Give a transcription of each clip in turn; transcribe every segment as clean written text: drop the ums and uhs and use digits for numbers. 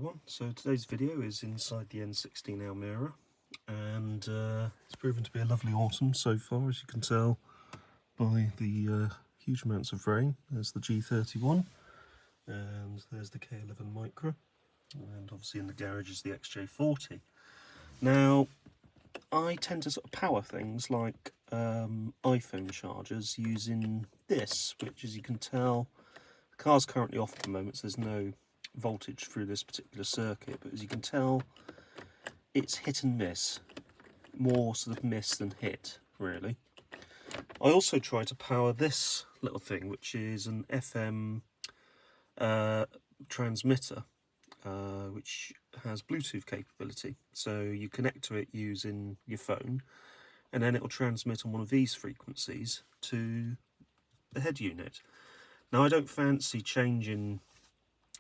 everyone. So today's video is inside the N16 Almera, and it's proven to be a lovely autumn so far, as you can tell by the huge amounts of rain. There's the G31 and there's the K11 Micro, and obviously in the garage is the XJ40. Now I tend to sort of power things like iPhone chargers using this, which, as you can tell, the car's currently off at the moment, so there's no voltage through this particular circuit, but as you can tell, it's hit and miss, more sort of miss than hit, really. I also try to power this little thing, which is an FM transmitter, which has Bluetooth capability, so you connect to it using your phone, and then it will transmit on one of these frequencies to the head unit. Now I don't fancy changing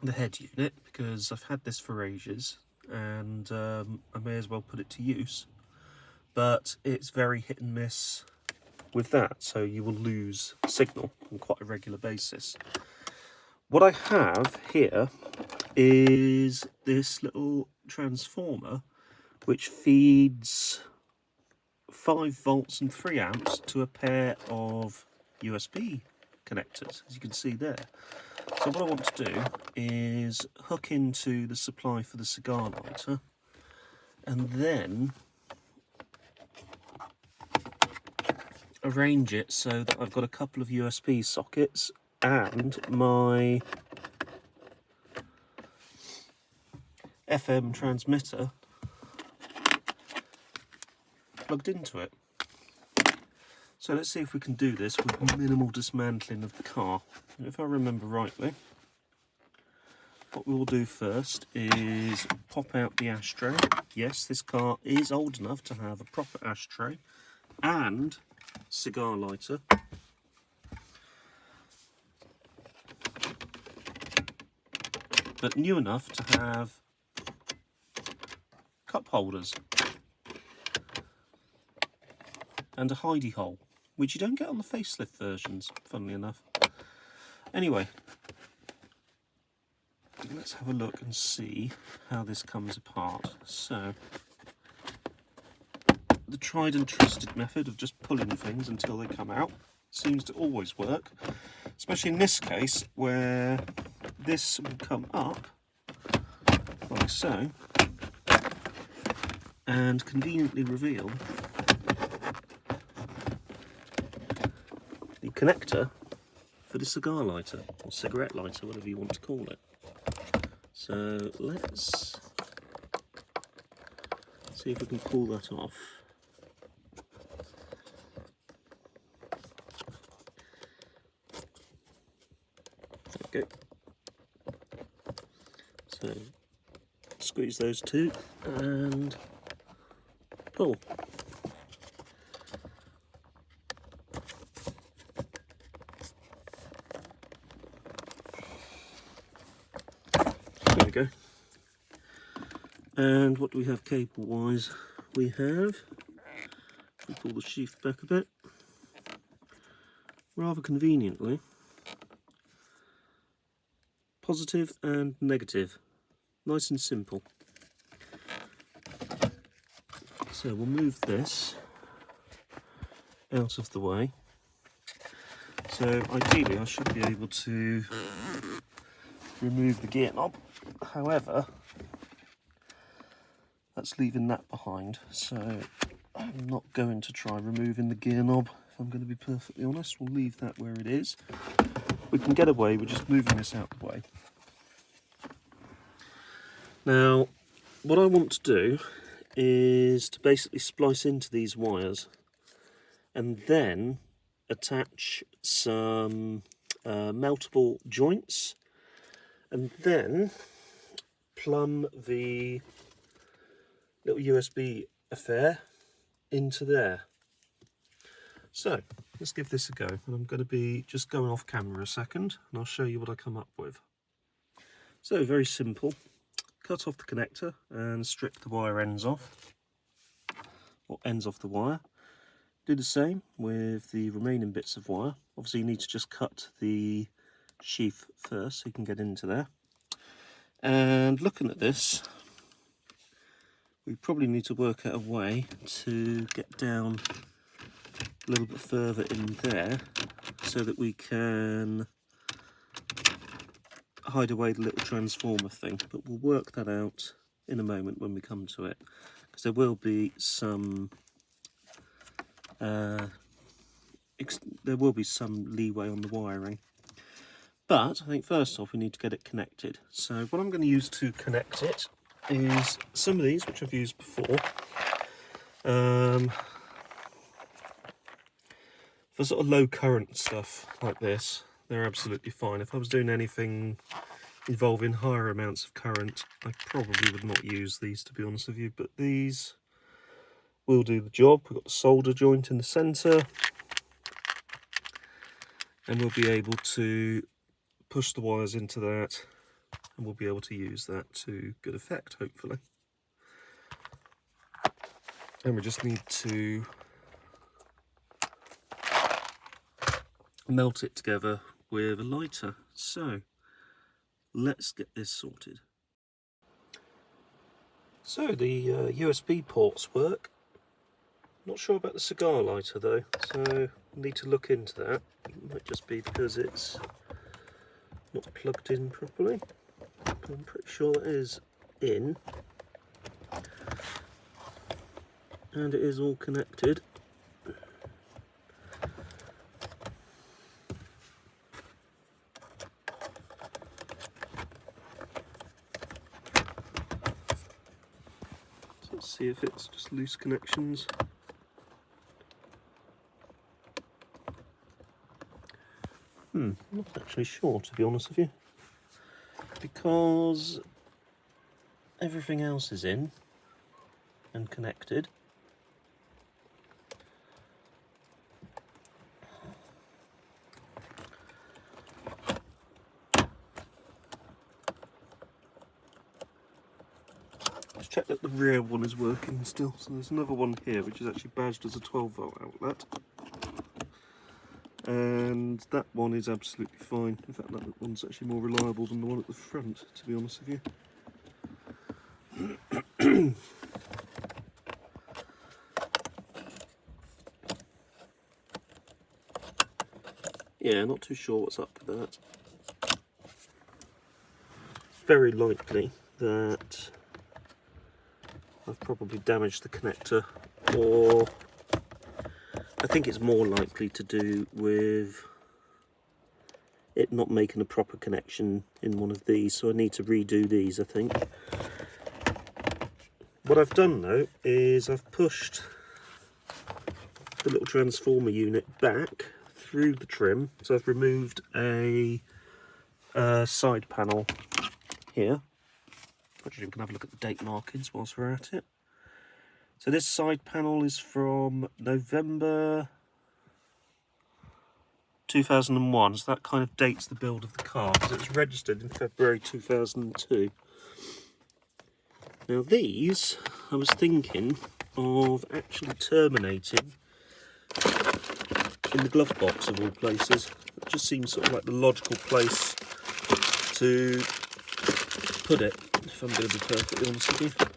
the head unit because I've had this for ages, and I may as well put it to use, but it's very hit and miss with that, so you will lose signal on quite a regular basis. What I have here is this little transformer which feeds 5 volts and 3 amps to a pair of USB connectors, as you can see there. So what I want to do is hook into the supply for the cigar lighter, and then arrange it so that I've got a couple of USB sockets and my FM transmitter plugged into it. So let's see if we can do this with minimal dismantling of the car. If I remember rightly, what we will do first is pop out the ashtray. Yes, this car is old enough to have a proper ashtray and cigar lighter. But new enough to have cup holders and a hidey hole, which you don't get on the facelift versions, funnily enough. Anyway, let's have a look and see how this comes apart. So, the tried and trusted method of just pulling things until they come out seems to always work, especially in this case where this will come up like so and conveniently reveal the connector for the cigar lighter, or cigarette lighter, whatever you want to call it. So let's see if we can pull that off. Okay. So squeeze those two and pull. There we go. And what do we have cable wise? We have, we pull the sheath back a bit, rather conveniently, positive and negative, nice and simple. So we'll move this out of the way. So ideally I should be able to remove the gear knob, however that's leaving that behind, so I'm not going to try removing the gear knob, if I'm going to be perfectly honest. We'll leave that where it is. We can get away with just moving this out of the way. Now what I want to do is to basically splice into these wires and then attach some meltable joints, and then plumb the little USB affair into there. So let's give this a go, and I'm going to be just going off camera a second and I'll show you what I come up with. So very simple. Cut off the connector and strip the wire ends off, or ends off the wire. Do the same with the remaining bits of wire. Obviously you need to just cut the sheath first so you can get into there. And looking at this, we probably need to work out a way to get down a little bit further in there so that we can hide away the little transformer thing, but we'll work that out in a moment when we come to it, because there will be some leeway on the wiring. But I think first off we need to get it connected. So what I'm going to use to connect it is some of these which I've used before. For sort of low current stuff like this, they're absolutely fine. If I was doing anything involving higher amounts of current, I probably would not use these, to be honest with you, but these will do the job. We've got the solder joint in the centre, and we'll be able to push the wires into that, and we'll be able to use that to good effect, hopefully. And we just need to melt it together with a lighter. So let's get this sorted. So the USB ports work. Not sure about the cigar lighter though, so need to look into that. It might just be because it's not plugged in properly, but I'm pretty sure it is in, and it is all connected. So let's see if it's just loose connections. I'm not actually sure, to be honest with you, because everything else is in and connected. Let's check that the rear one is working still. So there's another one here which is actually badged as a 12-volt outlet. And that one is absolutely fine. In fact, that one's actually more reliable than the one at the front, to be honest with you. Yeah, not too sure what's up with that. Very likely that I've probably damaged the connector, or I think it's more likely to do with it not making a proper connection in one of these, so I need to redo these, I think. What I've done though is I've pushed the little transformer unit back through the trim, so I've removed a side panel here. Actually, we can have a look at the date markings whilst we're at it. So this side panel is from November 2001, so that kind of dates the build of the car, because it was registered in February 2002. Now these, I was thinking of actually terminating in the glove box of all places. It just seems sort of like the logical place to put it, if I'm going to be perfectly honest with you.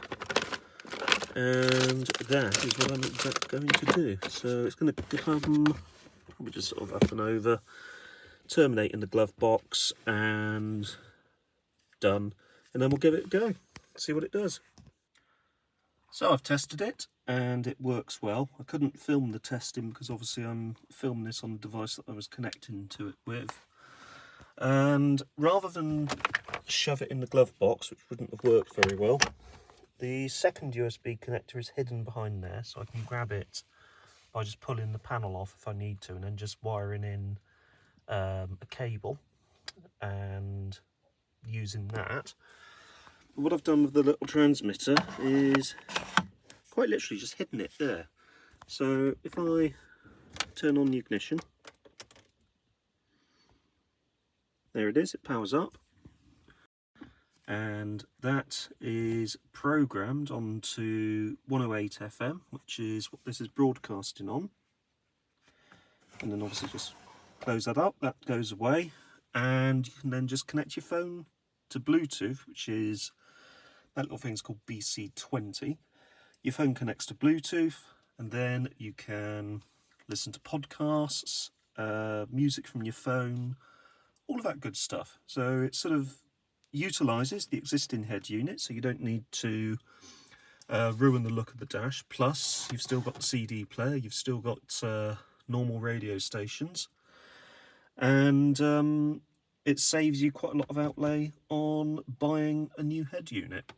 And that is what I'm exactly going to do. So it's going to come probably just sort of up and over, terminate in the glove box, and done. And then we'll give it a go, see what it does. So I've tested it and it works well. I couldn't film the testing because obviously I'm filming this on the device that I was connecting to it with. And rather than shove it in the glove box, which wouldn't have worked very well, the second USB connector is hidden behind there, so I can grab it by just pulling the panel off if I need to, and then just wiring in a cable and using that. But what I've done with the little transmitter is quite literally just hidden it there. So if I turn on the ignition, there it is, it powers up. And that is programmed onto 108 FM, which is what this is broadcasting on. And then obviously just close that up, that goes away, and you can then just connect your phone to Bluetooth, which is that little thing's called BC20. Your phone connects to Bluetooth, and then you can listen to podcasts, music from your phone, all of that good stuff. So it sort of utilises the existing head unit, so you don't need to ruin the look of the dash. Plus, you've still got the CD player, you've still got normal radio stations, and it saves you quite a lot of outlay on buying a new head unit.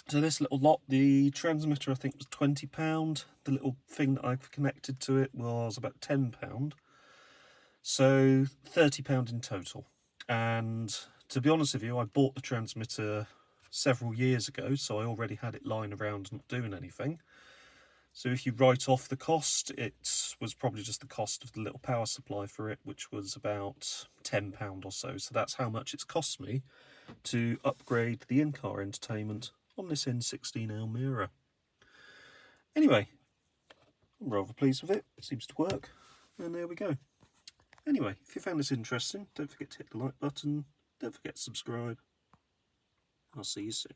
So this little lot, the transmitter I think was £20. The little thing that I've connected to it was about £10. So £30 in total. And to be honest with you, I bought the transmitter several years ago, so I already had it lying around not doing anything. So if you write off the cost, it was probably just the cost of the little power supply for it, which was about £10 or so. So that's how much it's cost me to upgrade the in-car entertainment on this N16 Almera. Anyway, I'm rather pleased with it. It seems to work. And there we go. Anyway, if you found this interesting, don't forget to hit the like button. Don't forget to subscribe. I'll see you soon.